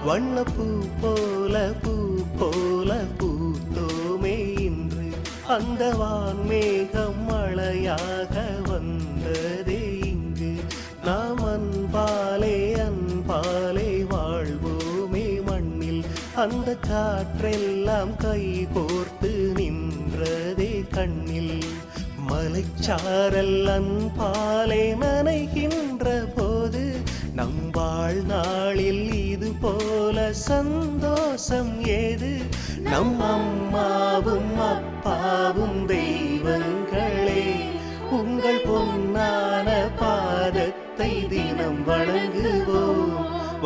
வண்ணப்பூ போல பூ போல பூத்தோமே இன்று அந்த வான்மேகம் மழையாக வந்ததே இங்கு நாம் அன்பாலே அன்பாலே வாழ்வோமே மண்ணில் அந்த காற்றெல்லாம் கை கோர்த்து நின்றதே கண்ணில் மலைச்சாரல் அன்பாலே நனைகின்ற போது நம் வாழ்நாளில் இது போல சந்தோஷம் ஏது நம் அம்மாவும் அப்பாவும் தெய்வங்களே உங்கள் பொன்னான பாதத்தை தினம் வணங்குவோம்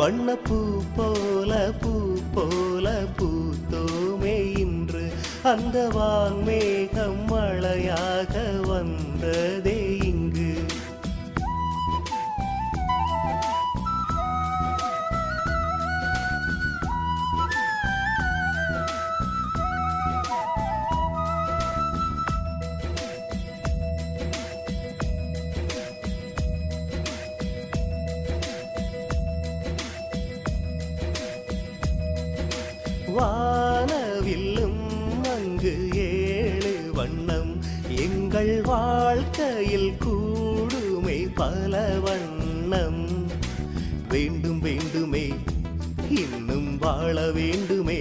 வண்ணப்பூ போல பூ போல பூத்தோமே இன்று அந்த வான்மேகம் மழையாக வந்ததே இங்கு வானவில்லும் அங்கு 7 வண்ணம் எங்கள் வாழ்க்கையில் கூடுமே பல வண்ணம் வேண்டும் வேண்டுமே இன்னும் வாழ வேண்டுமே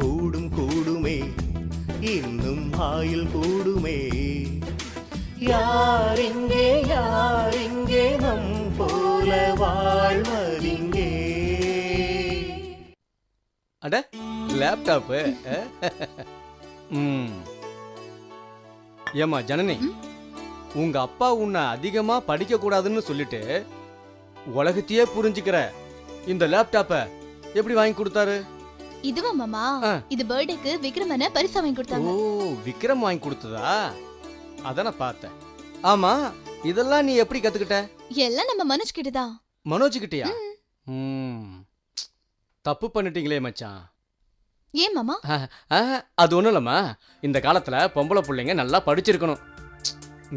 கூடும் கூடுமே இன்னும் ஆயுள் கூடுமே யார் இங்கே நம் போல வாழ்வதிங்கே அட லேப்டாப்பு ஏமா ஜனனி உங்க அப்பா உன்னை அதிகமா படிக்க கூடாதுன்னு சொல்லிட்டு உலகத்தையே புரிஞ்சுக்கிற இந்த லேப்டாப்ப எப்படி வாங்கி கொடுத்தாரு? இதுவா மாமா? இது பர்த்டேக்கு விக்ரமன பரிசு வாங்கி கொடுத்தாங்க. ஓ, விக்ரம் வாங்கி கொடுத்ததா? அத நான் பார்த்தேன். ஆமா, இதெல்லாம் நீ எப்படி கத்துக்கிட்ட? எல்லாம் நம்ம மனோஜ் கிட்ட தான். மனோஜ் கிட்டயா? தப்பு பண்ணிட்டீங்களே மச்சான். ஏன் மாமா? அது ஒண்ணும் இல்லம்மா, இந்த காலத்துல பொம்பளை பிள்ளைங்க நல்லா படிச்சிருக்கணும்.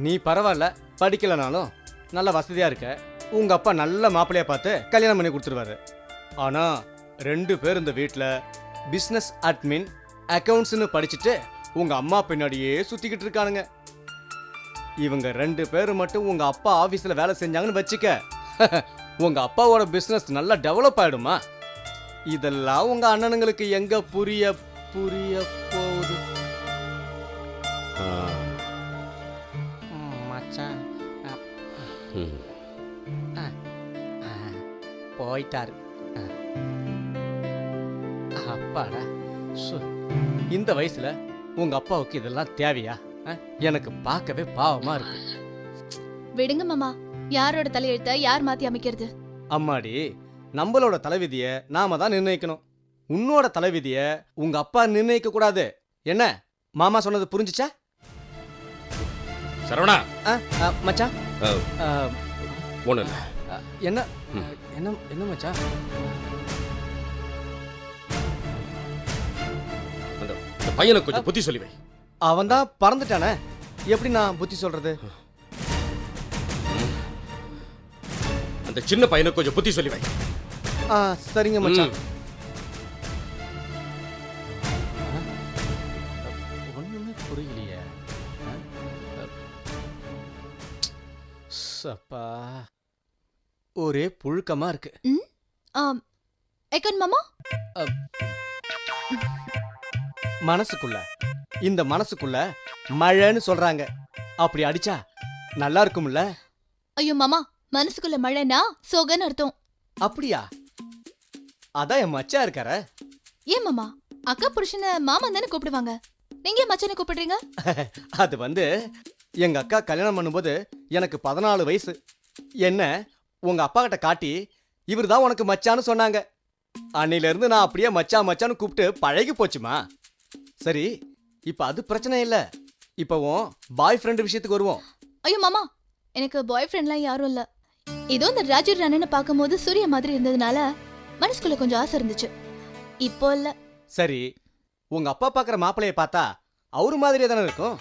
நீ பரவாயில்ல, படிக்கலனாலும் நல்ல வசதியா இருக்க. உங்க அப்பா நல்ல மாப்பிள்ளையா பார்த்து கல்யாணம் பண்ணி கொடுத்துருவாரு. ஆனா 2 பேர் இந்த வீட்டுல பிசினஸ் அட்மின் அக்கவுண்ட்ஸ்னு படிச்சுட்டு உங்க அம்மா பின்னாடியே சுத்திக்கிட்டு இருக்கானுங்க. இவங்க 2 பேர் மட்டும் உங்க அப்பா ஆபீஸ்ல வேலை செஞ்சாங்கன்னு வச்சுக்க, உங்க அப்பாவோட பிசினஸ் நல்லா டெவலப் ஆயிடுமா? இதெல்லாம் உங்க அண்ணனுங்களுக்கு எங்க புரிய போகுது? மச்சான் போயிட்டாரு. அப்பாடா, இந்த வயசுல உங்க அப்பாவுக்கு இதெல்லாம் தேவையா? எனக்கு பார்க்கவே பாவமா இருக்கு. விடுங்க மாமா, யாரோட தலையெழுத்த யார் மாத்தி அமைக்கிறது? அம்மாடி, நம்மளோட தலைவிதிய நாம தான் நிர்ணயிக்கணும். உன்னோட தலைவிதிய உங்க அப்பா நிர்ணயிக்க கூடாது. என்ன மாமா சொன்னது புரிஞ்சுச்சா? சரவணா. மச்சான் ஒண்ணு இல்ல. என்ன என்ன என்ன மச்சான்? அந்த பையனை கொஞ்சம் புத்தி சொல்லி வை. அவன் தான் பறந்துட்டானே, எப்படி நான் புத்தி சொல்றது? அந்த சின்ன பையனை கொஞ்சம் புத்தி சொல்லி வை. சரிங்க மச்சான். ஒண்ணுமே புரியலையே. சப்பா, ஒரே புழுக்கமா இருக்கு. மாமா இந்த மனசுக்குள்ள மழைன்னு சொல்றாங்க. அப்படி அடிச்சா நல்லா இருக்கும்ல? ஐயோ மாமா, மனசுக்குள்ள மழைனா சோகன்னு அர்த்தம். அப்படியா? அதான் என் மச்சா இருக்கார. ஏன் மாமா, அக்கா புருஷனை மாமா தானே கூப்பிடுவாங்க, நீங்க மச்சானை கூப்பிடுறீங்க? அது வந்து எங்க அக்கா கல்யாணம் பண்ணும்போது எனக்கு 14 வயசு. என்ன உங்க அப்பா கிட்ட காட்டி இவர் தான் உனக்கு மச்சான்னு சொன்னாங்க. அன்னையில இருந்து நான் அப்படியே மச்சா மச்சான்னு கூப்பிட்டு பழகி போச்சுமா. சரி, இப்ப அது பிரச்சனை இல்ல. இப்பவும் பாய் ஃப்ரெண்ட் விஷயத்துக்கு வருவோம். ஐயோ மாமா, எனக்கு பாய் ஃப்ரெண்ட்லாம் யாரும் இல்ல. ஏதோ இந்த ராஜீவ் ராணனை பார்க்கும்போது சூரிய மாதிரி இருந்ததுனால மனசுக்குள்ள கொஞ்சம் ஆசை இருந்துச்சு. இப்போ இல்ல. சரி, உங்க அப்பா பாக்குற மாப்பிளைய பார்த்தா அவரு மாதிரியே தானே இருக்கும்.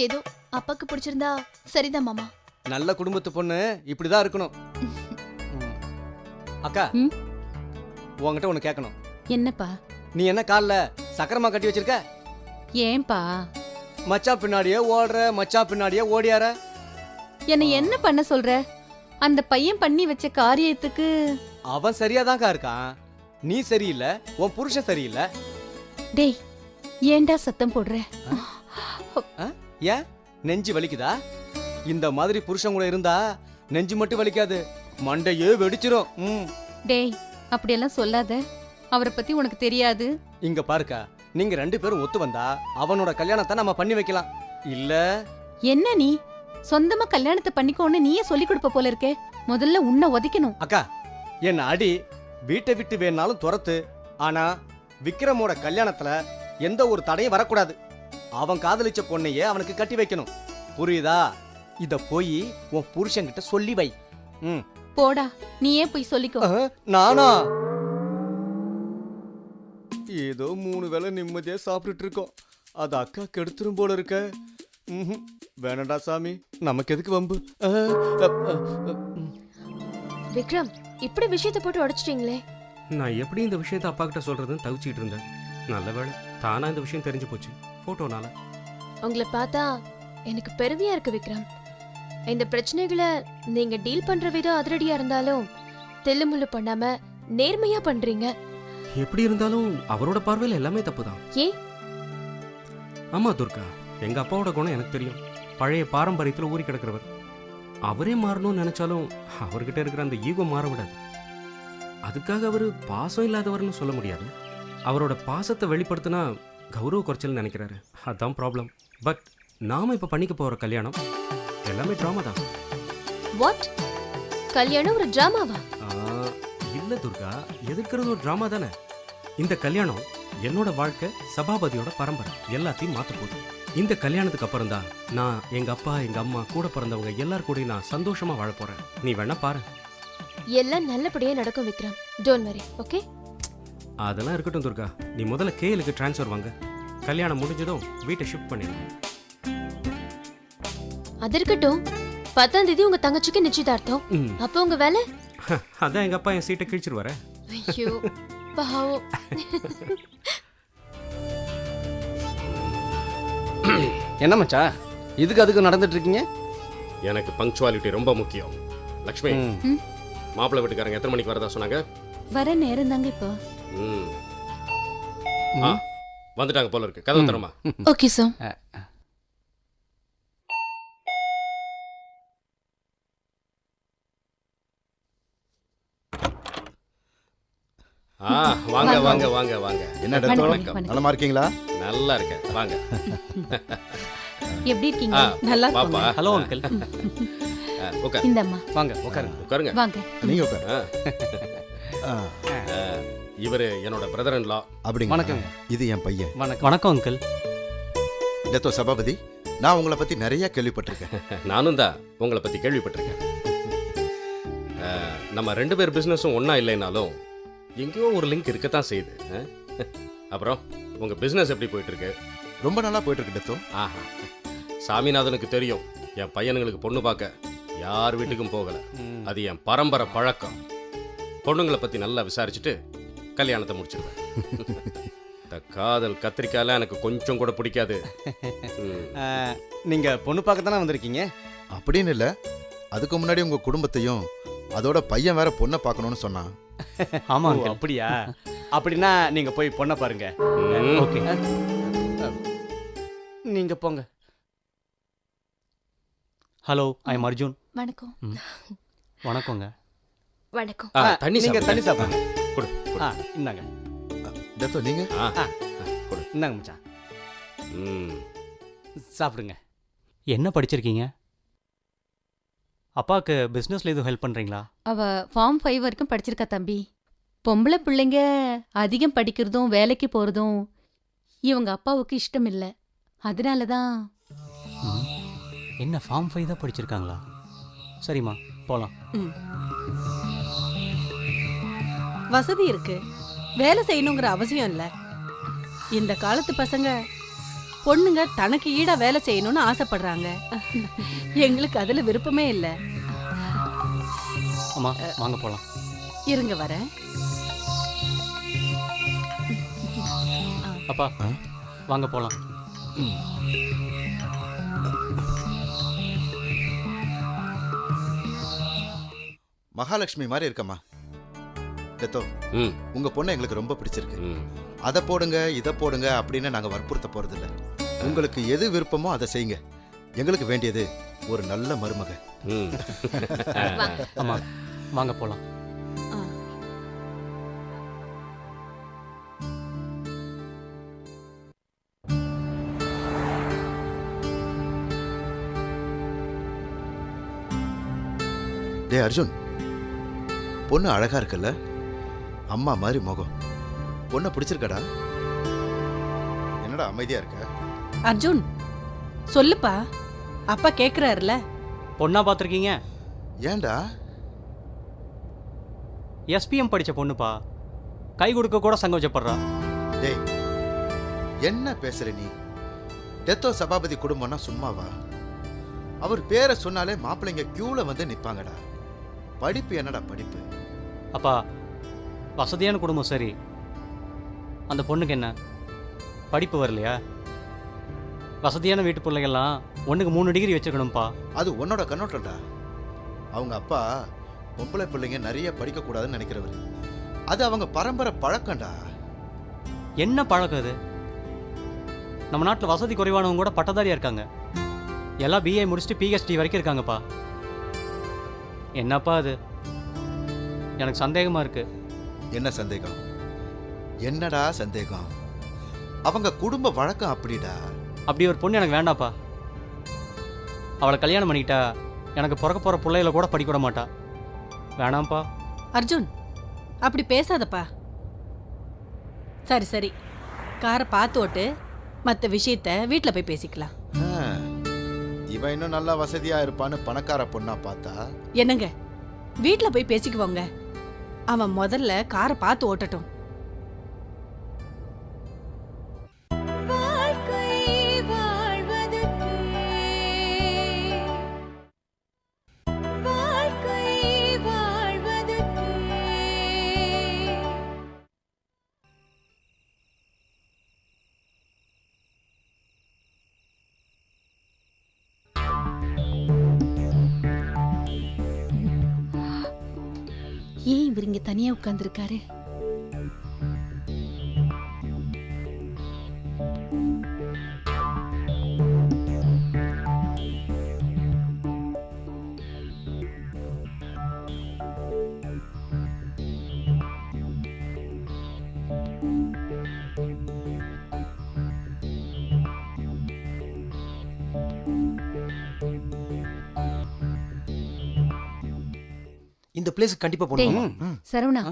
ஏதோ அப்பாக்கு பிடிச்சிருந்தா சரிதான் மாமா. நல்ல குடும்பத்து பொண்ணு இப்படிதான் இருக்கணும். அக்கா ம்? உன்கிட்ட ஒன்று கேட்கணும். என்னப்பா? நீ என்ன காலில் சக்கரமா கட்டி வச்சிருக்க? ஏன்பா மச்சான் பின்னாடியே ஓடுற, மச்சான் பின்னாடியே ஓடியார. என்னை என்ன பண்ண சொல்ற? அந்த பையன் பண்ணி வச்ச காரியத்துக்கு அவன் சரியாதான்க்கா இருக்கான். நீ சரியில்லை, உன் புருஷன் சரியில்லை. டேய் ஏன்டா சத்தம் போடுற? ஏன் நெஞ்சு வலிக்குதா? இந்த மாதிரி புருஷன் கூட இருந்தா நெஞ்சு மட்டும் வலிக்காது, மண்டையே வெடிச்சிரும். டேய் அப்படியெல்லாம் சொல்லாத. அவரை பத்தி உனக்கு தெரியாது. இங்க பாருக்கா, நீங்க 2 பேரும் ஒத்து வந்தா அவனோட கல்யாணத்தை நம்ம பண்ணி வைக்கலாம். இல்ல என்ன நீ சொந்தமா கல்யாணத்தை பண்ணிக்கோன்னு நீயே சொல்லி கொடுப்ப போல இருக்கே. முதல்ல உன்னை உதைக்கணும். அக்கா, என்ன அடி, வீட்டை விட்டு வேணாலும் துரத்து, ஆனா விக்ரமோட கல்யாணத்துல எந்த ஒரு தடையும் வரக்கூடாது. அவன் காதலிச்ச பொண்ணையே அவனுக்கு கட்டி வைக்கணும். புரியுதா? இத போய் உன் புருஷன்கிட்ட சொல்லி வை. போடா, நீயே போய் சொல்லிக்கோ. நானா? ஏதோ 3 வேளை நிம்மதியா சாப்பிட்டுட்டு இருக்கோம். அது அக்கா கெடுத்துரும் போல இருக்க. வேணடா சாமி, நமக்கு எதுக்கு வம்பு? விக்ரம், இப்படி விஷயத்தை போட்டு உடைச்சிட்டீங்களே. நான் எப்படி இந்த விஷயத்தை அப்பா கிட்ட சொல்றதுன்னு தவிச்சிட்டு இருந்தேன். நல்ல வேளை தானா இந்த விஷயம் தெரிஞ்சு போச்சு போட்டோனால. உங்களை பார்த்தா எனக்கு பெருமையா இருக்கு விக்ரம். இந்த பிரச்சனைகளை நீங்க டீல் பண்ற விதம் அதிரடியா இருந்தாலும் தெல்லுமுள்ளு பண்ணாம நேர்மையா பண்றீங்க. எப்படி இருந்தாலும் அவரோட பார்வையில் எல்லாமே தப்பு தான். ஏன்? ஆமா துர்கா, எங்க அப்பாவோட குணம் எனக்கு தெரியும். பழைய பாரம்பரியத்தில் ஊறி கிடக்கிறவர். அவரே மாறணும்னு நினைச்சாலும் அவர்கிட்ட இருக்கிற அந்த ஈகோ மாற விடாது. அதுக்காக அவரு பாசம் இல்லாதவர்னு சொல்ல முடியாது. அவரோட பாசத்தை வெளிப்படுத்தினா கௌரவ குறைச்சல் நினைக்கிறாரு. அதுதான் ப்ராப்ளம். பட் நாம இப்ப பண்ணிக்க போற கல்யாணம் எல்லாமே டிராமா தான். வாட்? கல்யாணம் ஒரு டிராமாவா? இல்ல துர்கா, எதிர்க்கிறது ஒரு டிராமா தானே. இந்த கல்யாணம் என்னோட வாழ்க்கை, சபாபதியோட பரம்பரை எல்லாத்தையும் மாத்த போகுது. இந்த கல்யாணத்துக்கு அப்புறம் தான் நான் எங்க அப்பா, எங்க அம்மா, கூட பிறந்தவங்க எல்லாரும் கூட நான் சந்தோஷமா வாழ போறேன். நீ வேணா பாரு. எல்லாம் நல்லபடியா நடக்கும் விக்ரம். Don't worry, okay? அதெல்லாம் இருக்கட்டும் துர்கா, நீ முதல்ல கேலுக்கு டிரான்ஸ்ஃபர் வாங்க. கல்யாணம் முடிஞ்சதும் வீட்டை ஷிஃப்ட் பண்ணிடுங்க. அது இருக்கட்டும். 10ஆம் தேதி உங்க தங்கச்சிக்கு நிச்சயதார்த்தம். அப்போ உங்க வேலை? அதான் எங்க அப்பா என் சீட்டை கிழிச்சிட்டு வர. ஐயோ பாவம். என்ன மச்சா, இதுக்கு அதுக்கு நடந்துட்டு இருக்கீங்க? எனக்கு பங்க்சுவாலிட்டி ரொம்ப முக்கியம். லக்ஷ்மி, மாப்பிள்ளை வீட்டுக்காரங்க எத்தனை மணிக்கு வரதா சொன்னாங்க? வர நேரம் தாங்க இப்போ. வந்துட்டாங்க போல இருக்கு. கதவு தரமா? Okay sir. வாங்க வாங்க வாங்க வாங்க. என்ன டாக்டர், நலமா இருக்கீங்களா? நல்லா இருக்கேன், வாங்க. எப்படி இருக்கீங்க? நல்லா பாப்பா. Hello uncle. உட்கார். இந்தம்மா வாங்க உட்காருங்க. உட்காருங்க. வாங்க. நீங்க உட்காரு. இவரு என்னோட பிரதர் இன் லா. அப்படிங்க. வணக்கங்க. இது என் பையன். வணக்கம். வணக்கம் அங்கிள். டத்தோ சபாபதி, நான் உங்களை பத்தி நிறைய கேள்விப்பட்டிருக்கேன். நானும் தான் உங்களை பத்தி கேள்விப்பட்டிருக்கேன். நம்ம 2 பேர் பிசினஸும் ஒன்னா இல்லைனாலும் எங்கேயோ ஒரு லிங்க் இருக்கத்தான் செய்யுது. அப்புறம் உங்க பிசினஸ் எப்படி போயிட்டு இருக்கு? ரொம்ப நல்லா போயிட்டு இருக்கு டத்தோ. ஆஹா, சாமிநாதனுக்கு தெரியும் என் பையனுங்களுக்கு பொண்ணு பார்க்க யார் வீட்டுக்கும் போகல. அது என் பரம்பரை பழக்கம். பொண்ணுங்களை பத்தி நல்லா விசாரிச்சுட்டு கல்யாணத்தை முடிச்சிருவேன். இந்த காதல் கத்திரிக்காயெல்லாம் எனக்கு கொஞ்சம் கூட பிடிக்காது. நீங்க பொண்ணு பார்க்க தானே வந்திருக்கீங்க? அப்படின்னு இல்ல, அதுக்கு முன்னாடி உங்க குடும்பத்தையும் அதோட பையன் வேற பொண்ணை பார்க்கணும்னு சொன்னான். ஆமா அப்படியா? அப்படின்னா நீங்க போய் பொண்ணை பாருங்க. ஓகே, நீங்க போங்க. Hello, I am Arjun. வணக்கம். வணக்கங்க. வணக்கம். தண்ணி நீங்க தண்ணி சாப்பிடுங்க. கொடு. இந்தாங்க. டத்தோ நீங்க? கொடு. இந்தாங்க மச்சான், சாப்பிடுங்க. என்ன படிச்சிருக்கீங்க? அப்பாவுக்கு பிஸ்னஸில் எதுவும் ஹெல்ப் பண்ணுறீங்களா? அவ ஃபார்ம் 5 வரைக்கும் படிச்சிருக்கா தம்பி. பொம்பளை பிள்ளைங்க அதிகம் படிக்கிறதும் வேலைக்கு போகிறதும் இவங்க அப்பாவுக்கு இஷ்டம் இல்லை. அதனால தான். என்ன ஃபார்ம் 5 தான் படிச்சிருக்காங்களா? சரிம்மா, போகலாம். வசதி இருக்கு, வேலை செய்யணுங்கிற அவசியம் இல்லை. இந்த காலத்து பசங்க பொண்ணுங்க தனக்கு ஈடா வேலை செய்யணும்னு ஆசைப்படுறாங்க. எங்களுக்கு அதுல விருப்பமே இல்லை. அம்மா வாங்க போகலாம். இருங்க வரேன். அப்பா வாங்க போலாம். மகாலட்சுமி மாதிரி இருக்கம்மா. டெத்தோ, ம் உங்க பொண்ணு எங்களுக்கு ரொம்ப பிடிச்சிருக்கு. ம் அதை போடுங்க இதை போடுங்க அப்படின்னு நாங்க வற்புறுத்த போறதில்ல. உங்களுக்கு எது விருப்பமோ அதை செய்யுங்க. எங்களுக்கு வேண்டியது ஒரு நல்ல மருமக. ம் அம்மா வாங்க போலாம். டே அர்ஜுன், பொண்ணு அழகா இருக்குல்ல? அம்மா மாதிரி முகம். பொண்ணை பிடிச்சிருக்கடா? என்னடா அமைதியா இருக்க? அர்ஜுன் சொல்லுப்பா, அப்பா கேக்குறாருல. பொண்ணா பார்த்துருக்கீங்க? ஏன்டா? எஸ்பிஎம் படித்த பொண்ணுப்பா. கை கொடுக்க கூட சங்கோச்சப்படுறா. டேய், என்ன பேசுற நீ? டெத்தோ சபாபதி குடும்பம்னா சும்மாவா? அவர் பேரை சொன்னாலே மாப்பிள்ளைங்க கியூல வந்து நிப்பாங்கடா. படிப்பு என்னடா படிப்பு? அப்பா வசதியான குடும்பம் சரி, அந்த பொண்ணுக்கு என்ன படிப்பு வரலையா? வசதியான வீட்டு பிள்ளைகள்லாம் ஒன்றுக்கு 3 டிகிரி வச்சுக்கணும்ப்பா. அது உன்னோட கண்ணோட்டம்டா. அவங்க அப்பா பொம்பளை பிள்ளைங்க நிறைய படிக்கக்கூடாதுன்னு நினைக்கிறவர். அது அவங்க பரம்பரை பழக்கம்டா. என்ன பழக்கம் அது? நம்ம நாட்டில் வசதி குறைவானவங்க கூட பட்டதாரியா இருக்காங்க. எல்லாம் பிஏ முடிச்சுட்டு பிஹெச்டி வரைக்கும் இருக்காங்கப்பா. என்னப்பா அது? எனக்கு சந்தேகமா இருக்கு. என்ன சந்தேகம்? என்னடா சந்தேகம்? அவங்க குடும்ப வழக்கம் அப்படிடா. அப்படி ஒரு பொண்ணு எனக்கு வேண்டாப்பா. அவளை கல்யாணம் பண்ணிக்கிட்டா எனக்கு பிறக்க போகிற பிள்ளைகளை கூட படிக்க விட மாட்டா. வேணாம்ப்பா. அர்ஜுன் அப்படி பேசாதப்பா. சரி சரி, காரை பார்த்து ஓட்டு. மற்ற விஷயத்த வீட்டில் போய் பேசிக்கலாம். இவன் இன்னும் நல்லா வசதியா இருப்பான்னு பணக்கார பொண்ணா பார்த்தா என்னங்க, வீட்டில் போய் பேசிக்குவோங்க. அவன் முதல்ல காரை பார்த்து ஓட்டட்டும். ஏன் இவர் இங்க தனியா உட்கார்ந்துருக்காரு? இந்த பிளேஸ் கண்டிப்பா டேய், போகணும். சரவணா,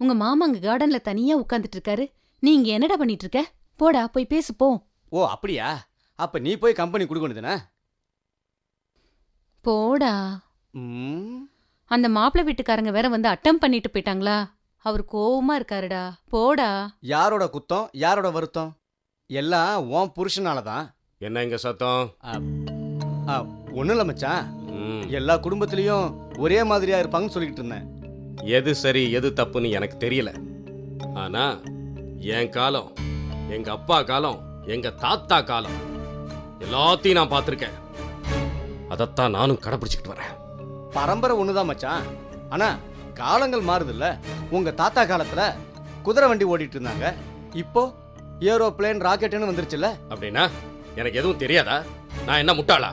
உங்க மாமா அங்க கார்டன்ல தனியா உட்கார்ந்துட்டு இருக்காரு. நீ இங்க என்னடா பண்ணிட்டு இருக்க? போடா போய் பேசு போ. ஓ அப்படியா? அப்ப நீ போய் கம்பெனி கொடுக்கணுதுனா? போடா. அந்த மாப்பிள்ளை வீட்டுக்காரங்க வேற வந்து அட்டம் பண்ணிட்டு போயிட்டாங்களா? அவர் கோவமா இருக்காருடா. போடா. யாரோட குத்தம் யாரோட வருத்தம்? எல்லாம் உன் புருஷனால தான். என்ன இங்க சத்தம்? ஒன்றும் இல்லை மச்சான், எல்லா குடும்பத்திலையும் ஒரே மாதிரியா இருப்பாங்கன்னு சொல்லிக்கிட்டு இருந்தேன். எது சரி எது தப்புன்னு எனக்கு தெரியல. ஆனா என் காலம், எங்க அப்பா காலம், எங்க தாத்தா காலம் எல்லாத்தையும் நான் பார்த்துருக்கேன். அதைத்தான் நானும் கடைபிடிச்சிக்கிட்டு வரேன். பரம்பரை ஒண்ணுதான் மச்சான். ஆனா காலங்கள் மாறுதுல்ல. உங்க தாத்தா காலத்துல குதிரை வண்டி ஓடிட்டு இருந்தாங்க. இப்போ ஏரோப்ளேன் ராக்கெட்னு வந்துருச்சுல்ல. அப்படின்னா எனக்கு எதுவும் தெரியாதா? நான் என்ன முட்டாளா?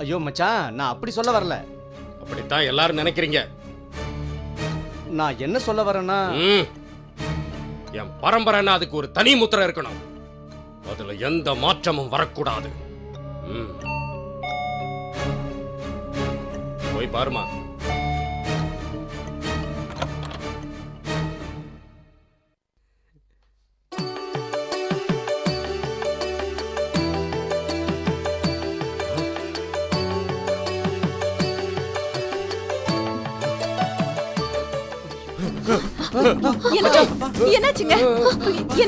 ஐயோ மச்சான், நான் அப்படி சொல்ல வரல. அப்படித்தான் எல்லாரும் நினைக்கிறீங்க. நான் என்ன சொல்ல வரேன்னா, என் பரம்பரைன்னா அதுக்கு ஒரு தனி முத்திரை இருக்கணும். அதுல எந்த மாற்றமும் வரக்கூடாது. போய் பாருமா. என்னாச்சுங்க?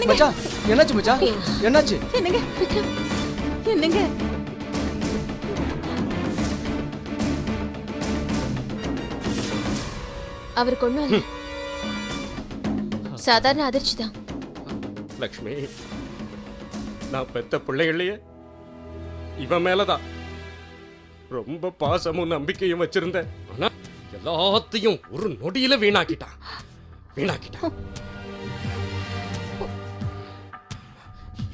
மச்சான் என்னாச்சு? மச்சான் என்னாச்சு? என்னங்க என்னங்க? அவருக்கு ஒண்ணும் இல்ல. சாதாரண அதிர்ச்சி தான். லக்ஷ்மி, நான் பெத்த பிள்ளைகளையே இவன் மேலதான் ரொம்ப பாசமும் நம்பிக்கையும் வச்சிருந்தேன். ஆனா எல்லாத்தையும் ஒரு நொடியில வீணாக்கிட்டான்.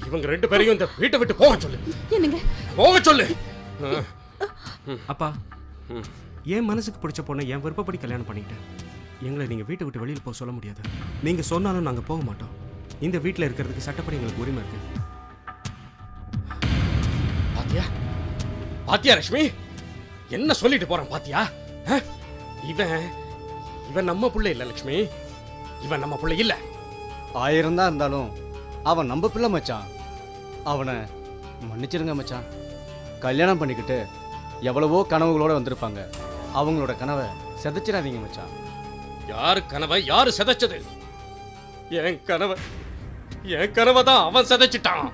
இவங்க 2 பேரையும் இந்த வீட்டை விட்டு போக சொல்லு. என்னங்க போக சொல்லு. அப்பா, என் மனசுக்கு பிடிச்ச பொண்ணை என் விருப்பப்படி கல்யாணம் பண்ணிக்கிட்டேன். எங்களை நீங்க வீட்டை விட்டு வெளியில் போக சொல்ல முடியாது. நீங்க சொன்னாலும் நாங்க போக மாட்டோம். இந்த வீட்டில் இருக்கிறதுக்கு சட்டப்படி எங்களுக்கு உரிமை இருக்கு. பாத்தியா லட்சுமி, என்ன சொல்லிட்டு போறான் பாத்தியா? இவன் நம்ம பிள்ளை இல்ல லட்சுமி, இவன் நம்ம பிள்ளை இல்ல. 1000 தான் இருந்தாலும் அவன் நம்ம பிள்ளை மச்சான். அவனை மன்னிச்சிருங்க மச்சான். கல்யாணம் பண்ணிக்கிட்டு எவ்வளவோ கனவுகளோட வந்திருப்பாங்க. அவங்களோட கனவை செதைச்சிடாதீங்க மச்சான். யாரு கனவை யாரு செதைச்சது? என் கனவை தான் அவன் செதைச்சிட்டான்.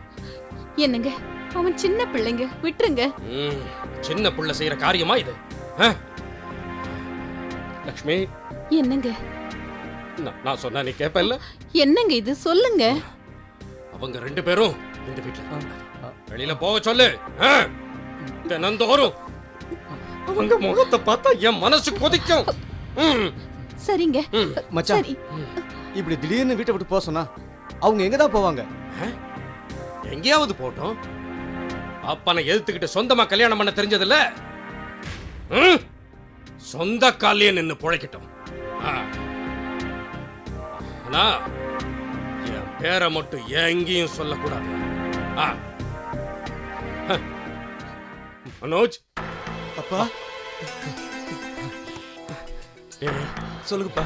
என்னங்க, அவன் சின்ன பிள்ளைங்க, விட்டுருங்க. சின்ன புள்ள செய்யற காரியமா இது? லக்ஷ்மி, என்னங்க நான் சொன்னா நீ கேப்பல்ல? என்னங்க இது, சொல்லுங்க. அவங்க 2 பேரும் இந்த வீட்டுல வெளியில போக சொல்லு. தினந்தோறும் அவங்க முகத்தை பார்த்தா என் மனசு கொதிக்கும். சரிங்க மச்சான், சரி. இப்படி திடீர்னு வீட்டை விட்டு போக சொன்னா அவங்க எங்க தான் போவாங்க? எங்கேயாவது போட்டோம். அப்பனை எதிர்த்துக்கிட்டு சொந்தமா கல்யாணம் பண்ண தெரிஞ்சதில்ல. சொந்த காலிலே நின்னு பொழைக்கட்டும். ஆனா என் பேரை மட்டும் எங்கேயும் சொல்லக்கூடாது. மனோஜ். அப்பா, சொல்லுங்கப்பா.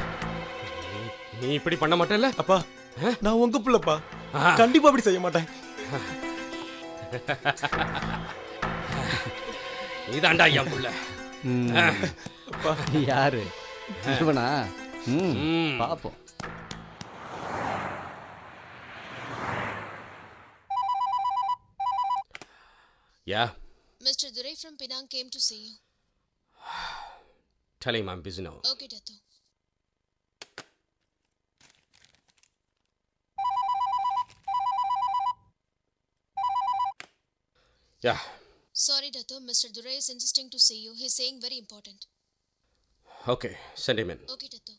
நீ இப்படி பண்ண மாட்டேல்ல? அப்பா, நான் உங்க பிள்ளைப்பா. கண்டிப்பா அப்படி செய்ய மாட்டேன். நீதாண்டா என் புள்ள. யாரு இவனா? பாப்போம். Yeah. Mr. Durai from Penang came to see you. Tell him I'm busy now. Okay, Dato. Yeah. Sorry, Dato. Mr. Durai is insisting to see you. He's saying very important. Okay, send him in. Okay, Dato.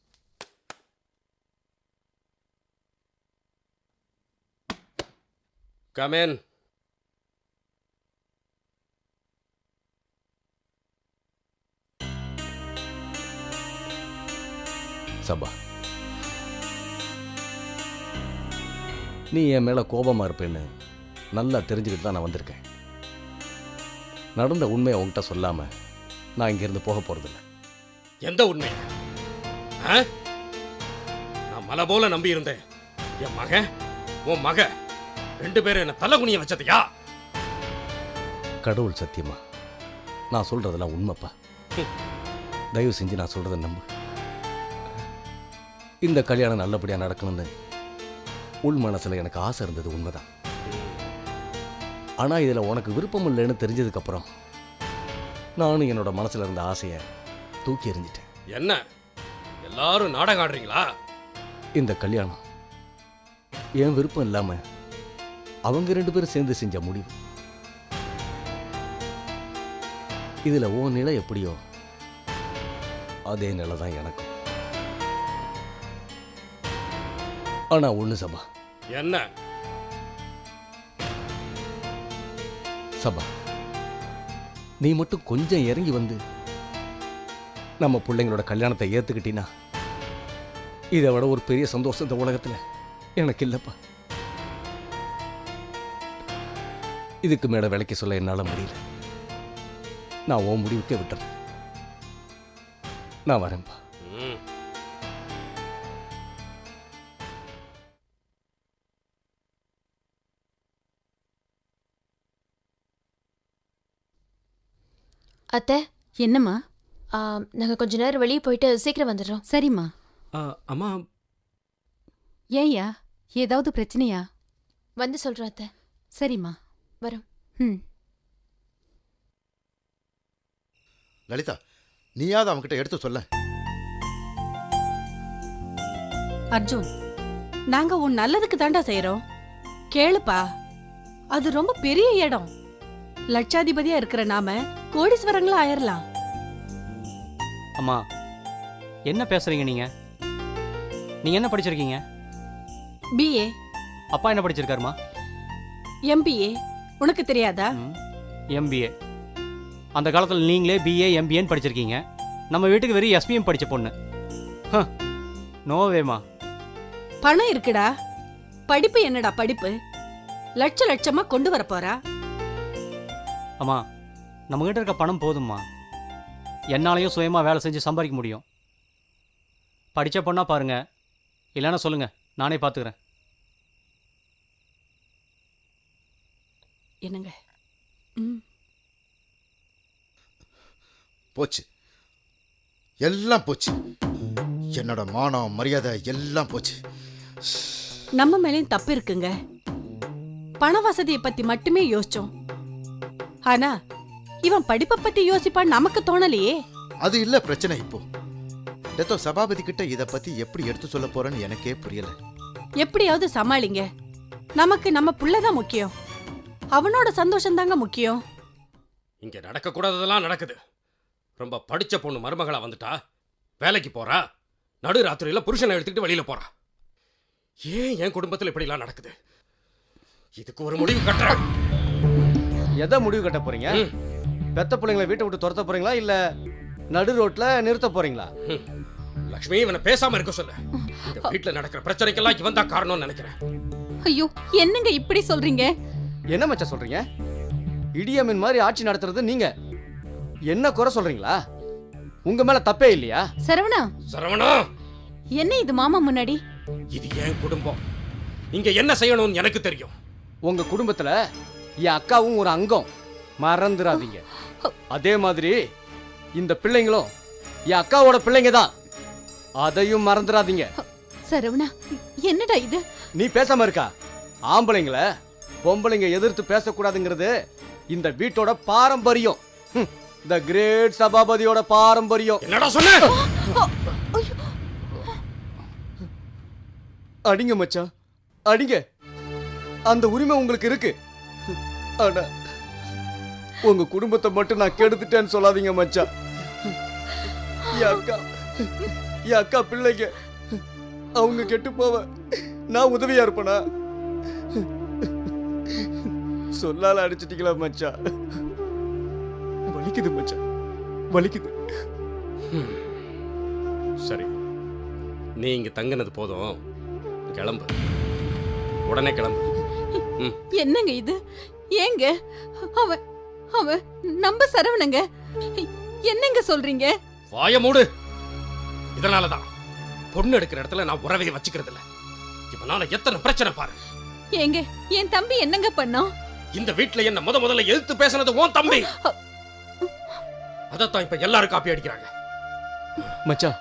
Come in. சபா, நீ என் மேல கோபமா இருப்பேன்னு நல்லா தெரிஞ்சுக்கிட்டு தான் நான் வந்திருக்கேன். நடந்த உண்மையை உன்கிட்ட சொல்லாம நான் இங்கிருந்து போக போறதில்ல. எந்த உண்மை? நான் மலை போல நம்பி இருந்தேன். என் மகன், உன் மக 2 பேரும் என்ன தலை குனிய வச்சதையா? கடவுள் சத்தியமா நான் சொல்றதெல்லாம் உண்மைப்பா. தயவு செஞ்சு நான் சொல்றதை நம்பு. இந்த கல்யாணம் நல்லபடியா நடக்கணும்னு உள் மனசுல எனக்கு ஆசை இருந்தது உண்மைதான். ஆனா இதுல உனக்கு விருப்பம் இல்லைன்னு தெரிஞ்சதுக்கு அப்புறம் நானும் என்னோட மனசுல இருந்த ஆசையை தூக்கி எறிஞ்சிட்டேன். என்ன எல்லாரும் நாடகம் ஆடுறீங்களா? இந்த கல்யாணம் என் விருப்பம் இல்லாம அவங்க 2 பேரும் சேர்ந்து செஞ்ச முடிவு. இதுல உன் நிலை எப்படியோ அதே நிலை தான் எனக்கும். ஆனா ஒண்ணு சபா. என்ன சபா, நீ மட்டும் கொஞ்சம் இறங்கி வந்து நம்ம பிள்ளைங்களோட கல்யாணத்தை ஏத்துக்கிட்டீன்னா இதை விட ஒரு பெரிய சந்தோஷம் இந்த உலகத்துல எனக்கு இல்லப்பா. இதுக்கு மேல விலைக்கு சொல்ல என்னால முடியல. நான் உன் முடிவுக்கே விட்டுறேன். நான் வரேன்ப்பா. அத்தை, என்னம்மா? நாங்க கொஞ்ச நேரம் வெளியே போயிட்டு சீக்கிரம் வந்துடுறோம். சரிம்மா. அம்மா, ஏய்யா, ஏதாவது பிரச்சனையா? வந்து சொல்றோம் அத்தை. சரிம்மா, வரோம். லலிதா, நீயாவது அவன்கிட்ட எடுத்து சொல்ல. அர்ஜுன், நாங்க உன் நல்லதுக்கு தாண்டா செய்யறோம். கேளுப்பா, அது ரொம்ப பெரிய இடம். லட்சாதிபதியா இருக்கிற நாம கோடீஸ்வரங்களா ஆயிரலாம். அம்மா என்ன பேசுறீங்க நீங்க? நீங்க என்ன படிச்சிருக்கீங்க? பிஏ. அப்பா என்ன படிச்சிருக்காருமா? எம்பிஏ. உனக்கு தெரியாதா? எம்பிஏ. அந்த காலத்தில் நீங்களே பிஏ எம்பிஏன்னு படிச்சிருக்கீங்க. நம்ம வீட்டுக்கு வெறும் எஸ்பிஎம் படிச்ச பொண்ணு. நோவேமா. பணம் இருக்குடா, படிப்பு என்னடா படிப்பு? லட்ச லட்சமா கொண்டு வர போறா. அம்மா நம்ம கிட்ட இருக்க பணம் போதும்மா. என்னாலையும் சுயமா வேலை செஞ்சு சம்பாதிக்க முடியும். படிச்ச பொண்ணா பாருங்க, இல்லைன்னா சொல்லுங்க, நானே பார்த்துக்கிறேன். என்னங்க? போச்சு, எல்லாம் போச்சு. என்னோட மானம் மரியாதை எல்லாம் போச்சு. நம்ம மேலேயும் தப்பு இருக்குங்க. பண வசதியை பத்தி மட்டுமே யோசிச்சோம். ஆனா இவன் படிப்பை பத்தி யோசிப்பான் நமக்கு தோணலையே. அது இல்ல பிரச்சனை. இப்போ டெத்தோ சபாபதி கிட்ட இத பத்தி எப்படி எடுத்து சொல்ல போறேன்னு எனக்கே புரியல. எப்படியாவது சமாளிங்க. நமக்கு நம்ம புள்ளதான் முக்கியம். அவனோட சந்தோஷம் தாங்க முக்கியம். இங்க நடக்க கூடாததெல்லாம் நடக்குது. ரொம்ப படிச்ச பொண்ணு மருமகளா வந்துட்டா, வேலைக்கு போறா, நடு ராத்திரியில புருஷனை எடுத்துக்கிட்டு வெளியில போறா. ஏன் என் குடும்பத்தில் இப்படி எல்லாம் நடக்குது? இதுக்கு ஒரு முடிவு கட்டுறேன். எதை முடிவு கட்ட போறீங்க? பெத்த பிள்ளைங்களை வீட்டை விட்டு துரத்த போறீங்களா, இல்ல நடு ரோட்ல நிறுத்த போறீங்களா? லக்ஷ்மி, இவனை பேசாம இருக்க சொல்லு. இந்த வீட்டுல நடக்கிற பிரச்சனைக்கெல்லாம் இவன் தான் காரணம்னு நினைக்கிறேன். ஐயோ, என்னங்க இப்படி சொல்றீங்க? என்ன மச்சான் சொல்றீங்க? இடியமின் மாதிரி ஆட்சி நடத்துறது நீங்க. என்ன குறை சொல்றீங்களா? உங்க மேல தப்பே இல்லையா? சரவணா, சரவணா, என்ன இது மாமா முன்னாடி? இது என் குடும்பம். இங்க என்ன செய்யணும்னு எனக்கு தெரியும். உங்க குடும்பத்துல என் அக்காவும் ஒரு அங்கம், மறந்துடாதீங்க. அதே மாதிரி இந்த பிள்ளைங்களும் என் அக்காவோட பிள்ளைங்க தான், அதையும் மறந்துடாதீங்க. சரவணா, என்னடா இது? நீ பேசாம இருக்கா? ஆம்பளைங்களை பொம்பளைங்க எதிர்த்து பேசக்கூடாதுங்கிறது இந்த வீட்டோட பாரம்பரியம். த கிரேட் சபாபதியோட பாரம்பரியம். என்னடா சொன்ன? அடிங்க மச்சான், அடிங்க. அந்த உரிமை உங்களுக்கு இருக்கு. ஆனா உங்க குடும்பத்தை மட்டும் நான் கெடுத்துட்டேன்னு சொல்லாதீங்க மச்சான். என் அக்கா பிள்ளைங்க அவங்க கெட்டு போவ நான் உதவியா இருப்பேனா? சொல்லால அடிச்சிட்டீங்களா மச்சான்? வலிக்குது மச்சான், வலிக்குது. சரி, நீ இங்க தங்கினது போதும், கிளம்பு. உடனே கிளம்பு. என்னங்க இது? ஏங்க அவன் அவன் நம்ம சரவணங்க. என்னங்க சொல்றீங்க? வாய மூடு. இதனாலதான் பொண்ணு எடுக்கிற இடத்துல நான் உறவையை வச்சுக்கிறது இல்ல. இவனால எத்தனை பிரச்சனை பாரு. ஏங்க, என் தம்பி என்னங்க பண்ணான்? இந்த வீட்டுல என்ன முதல்ல எதிர்த்து பேசினது உன் தம்பி. அதத்தான் இப்ப எல்லாரும் காப்பி அடிக்கிறாங்க. மச்சான்,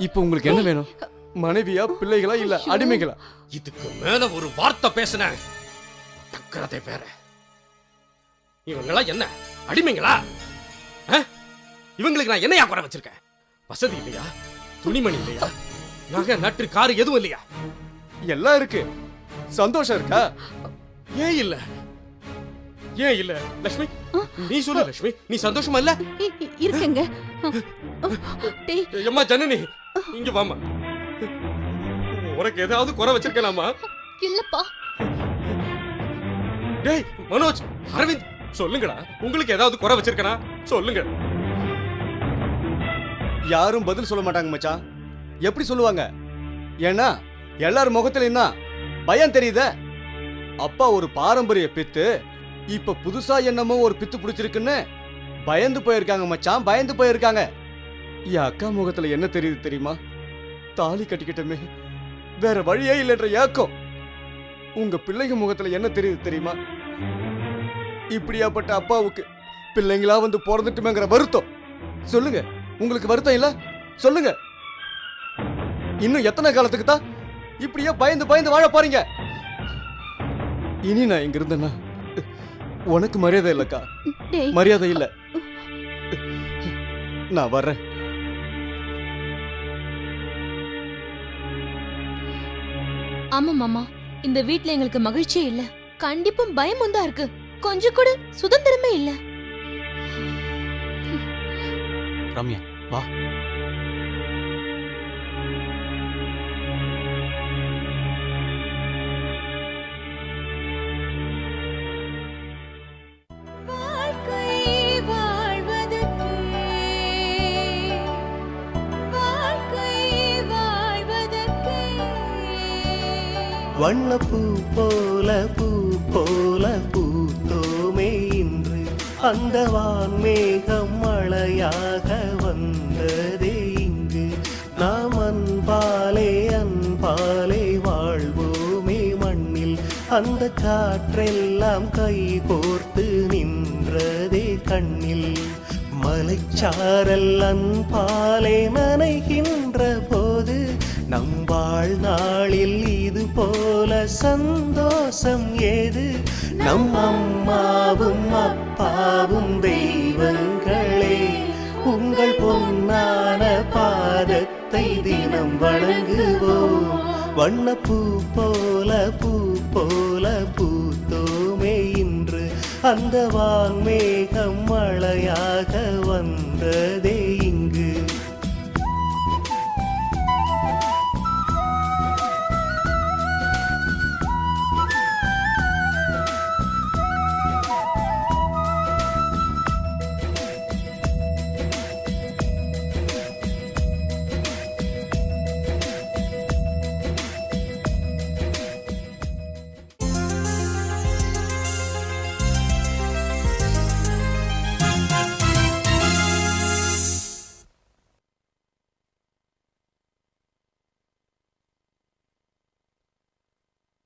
இப்ப உங்களுக்கு என்ன வேணும்? மனைவியா, பிள்ளைகளா, இல்ல அடிமைகளா? இதுக்கு மேல ஒரு வார்த்தை பேசின டக்கறதே வேற. இவங்களா என்ன அடிமைங்களா? இவங்களுக்கு நான் என்னையா குறை வச்சிருக்கேன்? வசதி இல்லையா? துணிமணி இல்லையா? நகை நட்டு காரு எதுவும் இல்லையா? எல்லாம் இருக்கு. சந்தோஷம் இருக்கா? ஏன் இல்ல? ஏன் இல்ல லட்சுமி? நீ சொல்லு லட்சுமி, நீ சந்தோஷமா இல்ல? இருக்குங்க. அம்மா ஜனனி, இங்க வாமா. உனக்கு ஏதாவது குறை வச்சிருக்கலாமா? இல்லப்பா. டேய் மனோஜ், அரவிந்த், சொல்லுங்கடா, உங்களுக்கு ஏதாவது குறை வச்சிருக்கனா? சொல்லுங்க. யாரும் பதில் சொல்ல மாட்டாங்க மச்சான். எப்படி சொல்லுவாங்க? ஏன்னா எல்லாரும் முகத்திலும் தான் பயம் தெரியுதே. அப்பா ஒரு பாரம்பரிய பித்து, இப்ப புதுசா என்னமோ ஒரு பித்து பிடிச்சிருக்குன்னு பயந்து போயிருக்காங்க மச்சான், பயந்து போயிருக்காங்க. என் அக்கா முகத்துல என்ன தெரியுது தெரியுமா? தாலி கட்டிக்கிட்டமே, வேற வழியே இல்லைன்ற ஏக்கம். உங்க பிள்ளைங்க முகத்துல என்ன தெரியுது தெரியுமா? இப்படியாப்பட்ட அப்பாவுக்கு பிள்ளைங்களா வந்து பிறந்துட்டுமேங்கிற வருத்தம். சொல்லுங்க, உங்களுக்கு வருத்தம் இல்ல? சொல்லுங்க. இன்னும் எத்தனை காலத்துக்கு தான் இப்படியே பயந்து பயந்து வாழ போறீங்க? இனி நான் இங்க இருந்தேன்னா உனக்கு மரியாதை இல்லக்கா, மரியாதை இல்ல. நான் வர்றேன். ஆமா மாமா, இந்த வீட்ல எங்களுக்கு மகிழ்ச்சியே இல்ல. கண்டிப்பும் பயமும் தான் இருக்கு. கொஞ்சம் கூட சுதந்திரமே இல்ல. ரம்யா வா. வண்ணப்பூ போல பூத்தோமே இன்று அந்த வான்மேகம் மழையாக வந்ததே இங்கு. நாம் அன்பாலே வாழ்வோமே மண்ணில். அந்த காற்றெல்லாம் கை கோர்த்து நின்றதே கண்ணில். மலைச்சாரல் அன்பாலே நனைகின்ற போது நம் வாழ்நாளில் இது போல சந்தோஷம் ஏது? நம் அம்மாவும் அப்பாவும் தெய்வங்களே, உங்கள் பொன்னான பாதத்தை தினம் வணங்குவோம். வண்ணப்பூ போல பூத்தோமே இன்று அந்த வான்மேகம் மழையாக வந்ததே